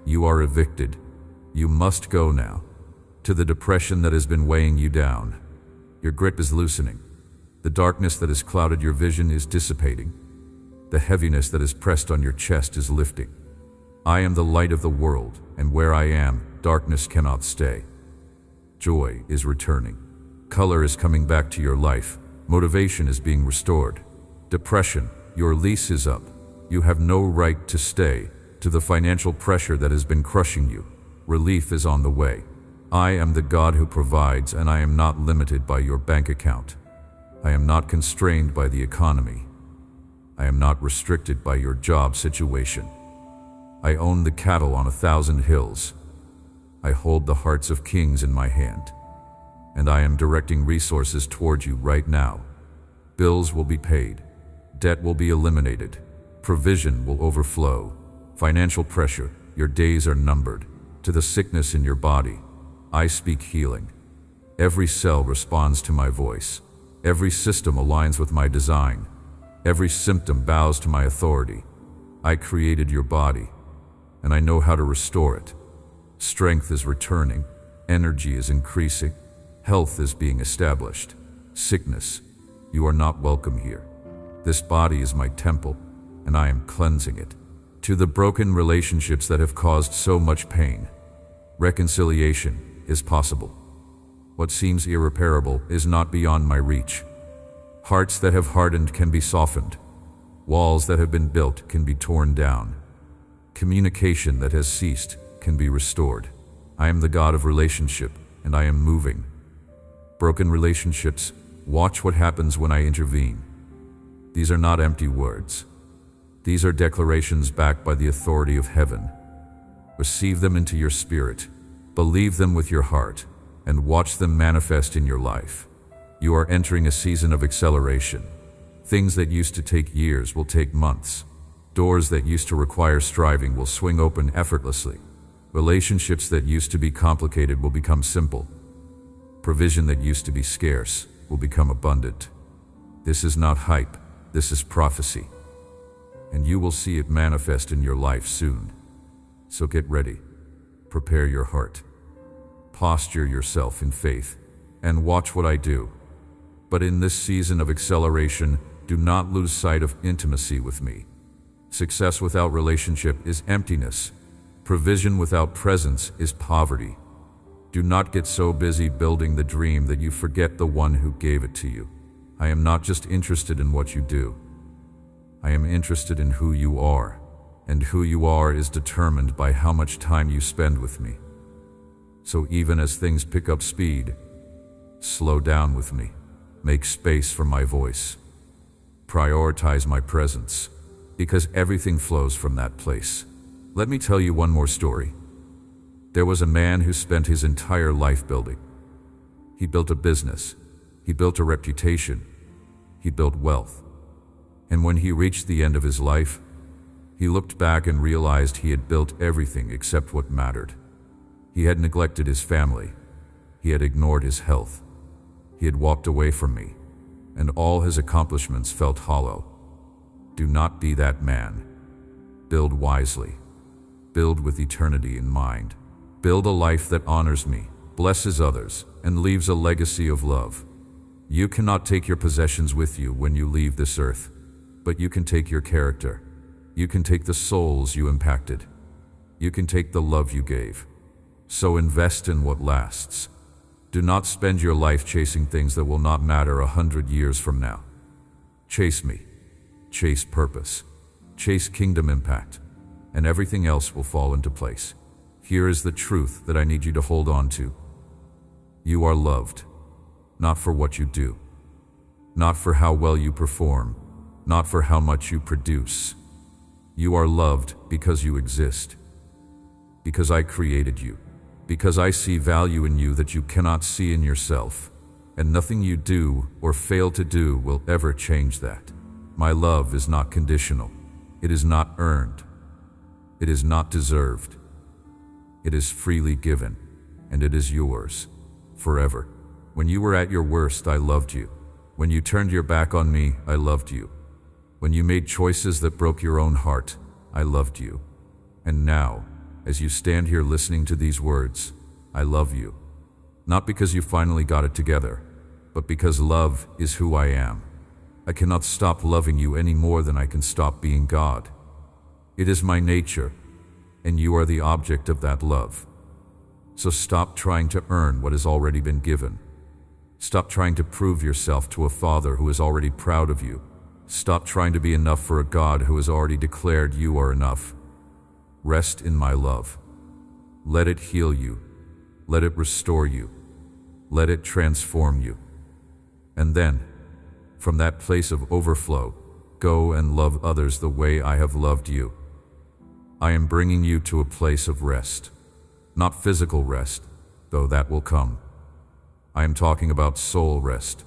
you are evicted. You must go now. To the depression that has been weighing you down. Your grip is loosening. The darkness that has clouded your vision is dissipating. The heaviness that is pressed on your chest is lifting. I am the light of the world, and where I am, darkness cannot stay. Joy is returning. Color is coming back to your life. Motivation is being restored. Depression, your lease is up. You have no right to stay. To the financial pressure that has been crushing you, relief is on the way. I am the God who provides, and I am not limited by your bank account. I am not constrained by the economy. I am not restricted by your job situation. I own the cattle on 1,000 hills. I hold the hearts of kings in my hand. And I am directing resources toward you right now. Bills will be paid. Debt will be eliminated. Provision will overflow. Financial pressure, your days are numbered. To the sickness in your body, I speak healing. Every cell responds to my voice. Every system aligns with my design. Every symptom bows to my authority. I created your body, and I know how to restore it. Strength is returning. Energy is increasing. Health is being established. Sickness, you are not welcome here. This body is my temple, and I am cleansing it. To the broken relationships that have caused so much pain, reconciliation is possible. What seems irreparable is not beyond my reach. Hearts that have hardened can be softened. Walls that have been built can be torn down. Communication that has ceased can be restored. I am the God of relationship, and I am moving. Broken relationships, watch what happens when I intervene. These are not empty words. These are declarations backed by the authority of heaven. Receive them into your spirit, believe them with your heart, and watch them manifest in your life. You are entering a season of acceleration. Things that used to take years will take months. Doors that used to require striving will swing open effortlessly. Relationships that used to be complicated will become simple. Provision that used to be scarce will become abundant. This is not hype, this is prophecy. And you will see it manifest in your life soon. So get ready. Prepare your heart. Posture yourself in faith, and watch what I do. But in this season of acceleration, do not lose sight of intimacy with me. Success without relationship is emptiness. Provision without presence is poverty. Do not get so busy building the dream that you forget the one who gave it to you. I am not just interested in what you do. I am interested in who you are, and who you are is determined by how much time you spend with me. So even as things pick up speed, slow down with me. Make space for my voice. Prioritize my presence, because everything flows from that place. Let me tell you one more story. There was a man who spent his entire life building. He built a business. He built a reputation. He built wealth. And when he reached the end of his life, He looked back and realized he had built everything except what mattered. He had neglected his family. He had ignored his health. He had walked away from me, and all his accomplishments felt hollow. Do not be that man. Build wisely. Build with eternity in mind. Build a life that honors me, blesses others, and leaves a legacy of love. You cannot take your possessions with you when you leave this earth, but you can take your character. You can take the souls you impacted. You can take the love you gave. So invest in what lasts. Do not spend your life chasing things that will not matter 100 years from now. Chase me. Chase purpose. Chase kingdom impact, and everything else will fall into place. Here is the truth that I need you to hold on to. You are loved, not for what you do, not for how well you perform, not for how much you produce. You are loved because you exist, because I created you, because I see value in you that you cannot see in yourself, and nothing you do or fail to do will ever change that. My love is not conditional. It is not earned. It is not deserved. It is freely given, and it is yours, forever. When you were at your worst, I loved you. When you turned your back on me, I loved you. When you made choices that broke your own heart, I loved you. And now, as you stand here listening to these words, I love you. Not because you finally got it together, but because love is who I am. I cannot stop loving you any more than I can stop being God. It is my nature, and you are the object of that love. So stop trying to earn what has already been given. Stop trying to prove yourself to a Father who is already proud of you. Stop trying to be enough for a God who has already declared you are enough. Rest in my love. Let it heal you. Let it restore you. Let it transform you. And then, from that place of overflow, go and love others the way I have loved you. I am bringing you to a place of rest. Not physical rest, though that will come. I am talking about soul rest.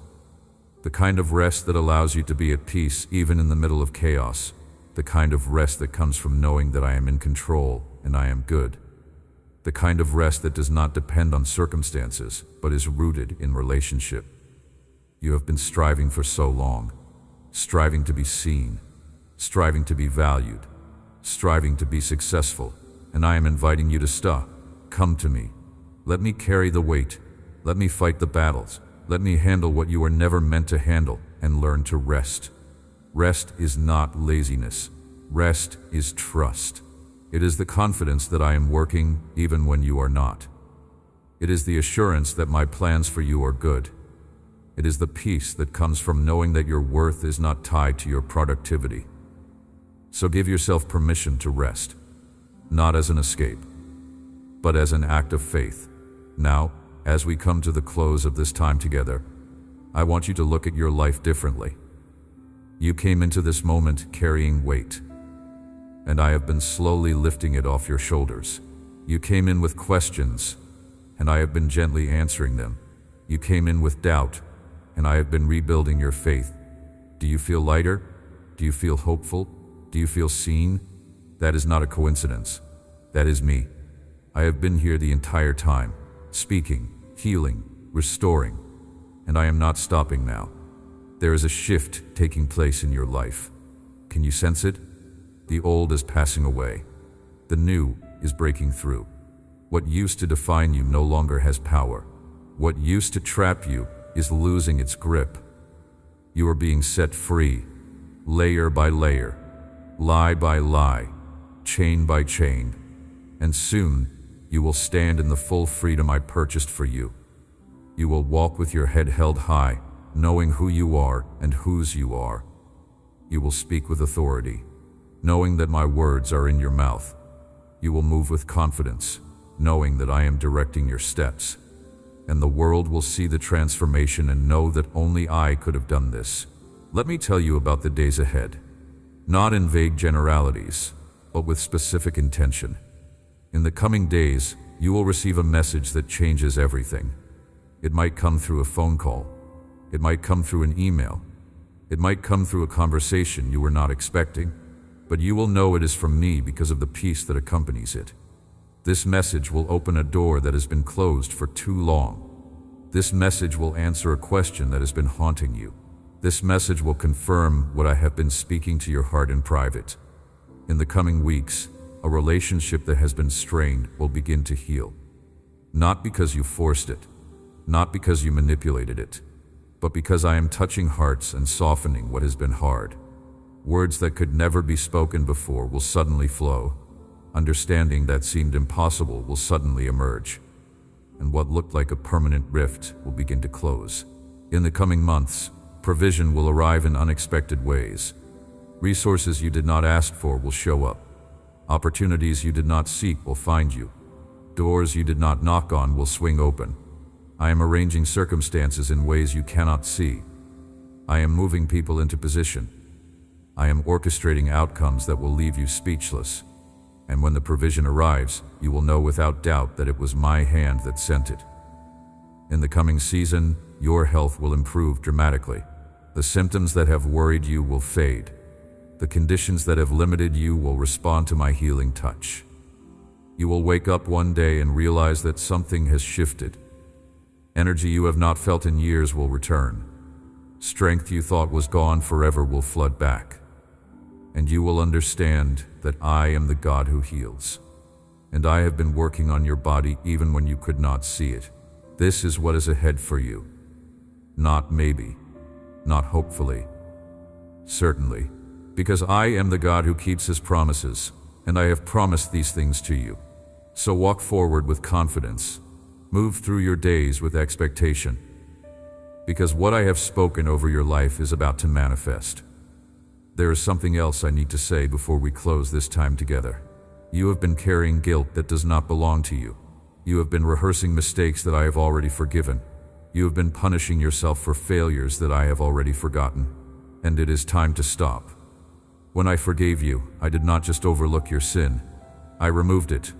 The kind of rest that allows you to be at peace even in the middle of chaos. The kind of rest that comes from knowing that I am in control and I am good. The kind of rest that does not depend on circumstances, but is rooted in relationship. You have been striving for so long, striving to be seen, striving to be valued, striving to be successful, and I am inviting you to stop. Come to me. Let me carry the weight. Let me fight the battles. Let me handle what you are never meant to handle and learn to rest. Rest is not laziness. Rest is trust. It is the confidence that I am working even when you are not. It is the assurance that my plans for you are good. It is the peace that comes from knowing that your worth is not tied to your productivity. So give yourself permission to rest, not as an escape, but as an act of faith. Now, as we come to the close of this time together, I want you to look at your life differently. You came into this moment carrying weight, and I have been slowly lifting it off your shoulders. You came in with questions, and I have been gently answering them. You came in with doubt, and I have been rebuilding your faith. Do you feel lighter? Do you feel hopeful? Do you feel seen? That is not a coincidence. That is me. I have been here the entire time, speaking, healing, restoring, and I am not stopping now. There is a shift taking place in your life. Can you sense it? The old is passing away. The new is breaking through. What used to define you no longer has power. What used to trap you is losing its grip. You are being set free, layer by layer, lie by lie, chain by chain, and soon you will stand in the full freedom I purchased for you. You will walk with your head held high, knowing who you are and whose you are. You will speak with authority, knowing that my words are in your mouth. You will move with confidence, knowing that I am directing your steps. And the world will see the transformation and know that only I could have done this. Let me tell you about the days ahead, not in vague generalities, but with specific intention. In the coming days, you will receive a message that changes everything. It might come through a phone call. It might come through an email. It might come through a conversation you were not expecting. but you will know it is from me because of the peace that accompanies it. This message will open a door that has been closed for too long. This message will answer a question that has been haunting you. This message will confirm what I have been speaking to your heart in private. In the coming weeks, a relationship that has been strained will begin to heal. Not because you forced it, not because you manipulated it, but because I am touching hearts and softening what has been hard. Words that could never be spoken before will suddenly flow. Understanding that seemed impossible will suddenly emerge. And what looked like a permanent rift will begin to close. In the coming months, provision will arrive in unexpected ways. Resources you did not ask for will show up. Opportunities you did not seek will find you. Doors you did not knock on will swing open. I am arranging circumstances in ways you cannot see. I am moving people into position. I am orchestrating outcomes that will leave you speechless. And when the provision arrives, you will know without doubt that it was my hand that sent it. In the coming season, your health will improve dramatically. The symptoms that have worried you will fade. The conditions that have limited you will respond to my healing touch. You will wake up one day and realize that something has shifted. Energy you have not felt in years will return. Strength you thought was gone forever will flood back. And you will understand that I am the God who heals. And I have been working on your body even when you could not see it. This is what is ahead for you. Not maybe, not hopefully. Certainly, because I am the God who keeps his promises, and I have promised these things to you. So walk forward with confidence. Move through your days with expectation. Because what I have spoken over your life is about to manifest. There is something else I need to say before we close this time together. You have been carrying guilt that does not belong to you. You have been rehearsing mistakes that I have already forgiven. You have been punishing yourself for failures that I have already forgotten. And it is time to stop. When I forgave you, I did not just overlook your sin. I removed it.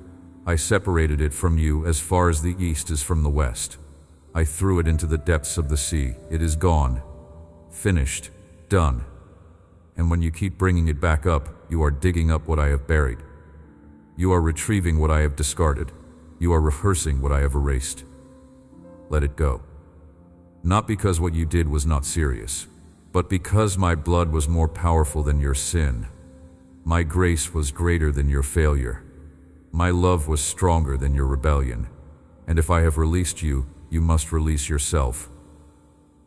I separated it from you as far as the east is from the west. I threw it into the depths of the sea. It is gone. Finished. Done. And when you keep bringing it back up, you are digging up what I have buried. You are retrieving what I have discarded. You are rehearsing what I have erased. Let it go. Not because what you did was not serious, but because my blood was more powerful than your sin. My grace was greater than your failure. My love was stronger than your rebellion. And if I have released you, you must release yourself.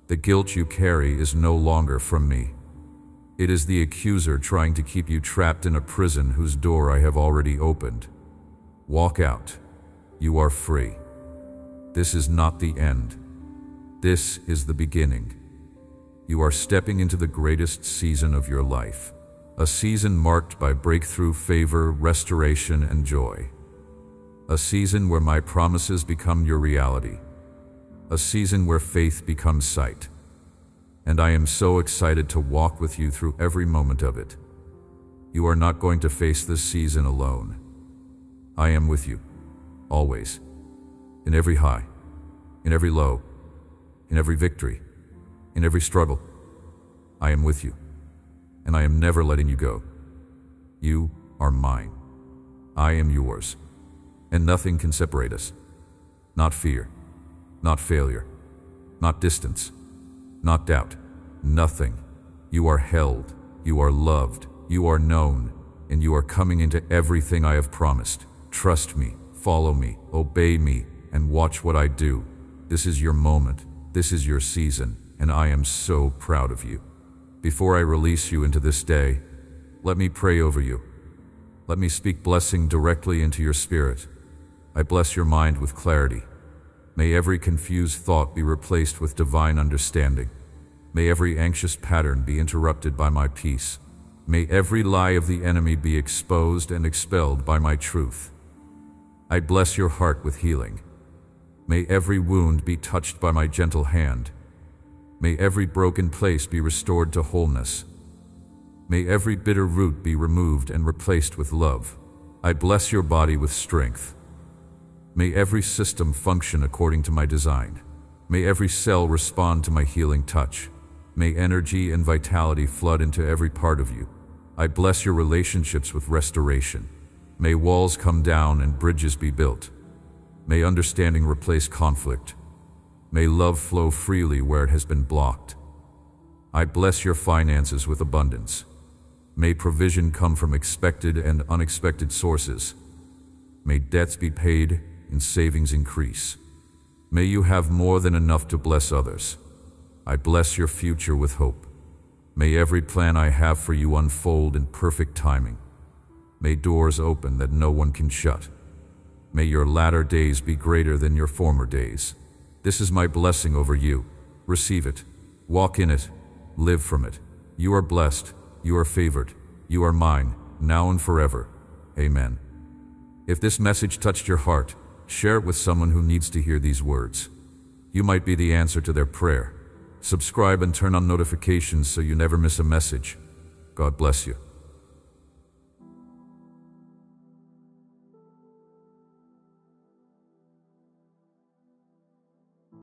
The guilt you carry is no longer from me. It is the accuser trying to keep you trapped in a prison whose door I have already opened. Walk out. You are free. This is not the end. This is the beginning. You are stepping into the greatest season of your life. A season marked by breakthrough, favor, restoration, and joy. A season where my promises become your reality. A season where faith becomes sight. And I am so excited to walk with you through every moment of it. You are not going to face this season alone. I am with you, always, in every high, in every low, in every victory, in every struggle. I am with you, and I am never letting you go. You are mine. I am yours, and nothing can separate us. Not fear, not failure, not distance, not doubt, nothing. You are held, you are loved, you are known, and you are coming into everything I have promised. Trust me, follow me, obey me, and watch what I do. This is your moment, this is your season, and I am so proud of you. Before I release you into this day, let me pray over you. Let me speak blessing directly into your spirit. I bless your mind with clarity. May every confused thought be replaced with divine understanding. May every anxious pattern be interrupted by my peace. May every lie of the enemy be exposed and expelled by my truth. I bless your heart with healing. May every wound be touched by my gentle hand. May every broken place be restored to wholeness. May every bitter root be removed and replaced with love. I bless your body with strength. May every system function according to my design. May every cell respond to my healing touch. May energy and vitality flood into every part of you. I bless your relationships with restoration. May walls come down and bridges be built. May understanding replace conflict. May love flow freely where it has been blocked. I bless your finances with abundance. May provision come from expected and unexpected sources. May debts be paid and savings increase. May you have more than enough to bless others. I bless your future with hope. May every plan I have for you unfold in perfect timing. May doors open that no one can shut. May your latter days be greater than your former days. This is my blessing over you. Receive it. Walk in it. Live from it. You are blessed. You are favored. You are mine, now and forever. Amen. If this message touched your heart, share it with someone who needs to hear these words. You might be the answer to their prayer. Subscribe and turn on notifications so you never miss a message. God bless you.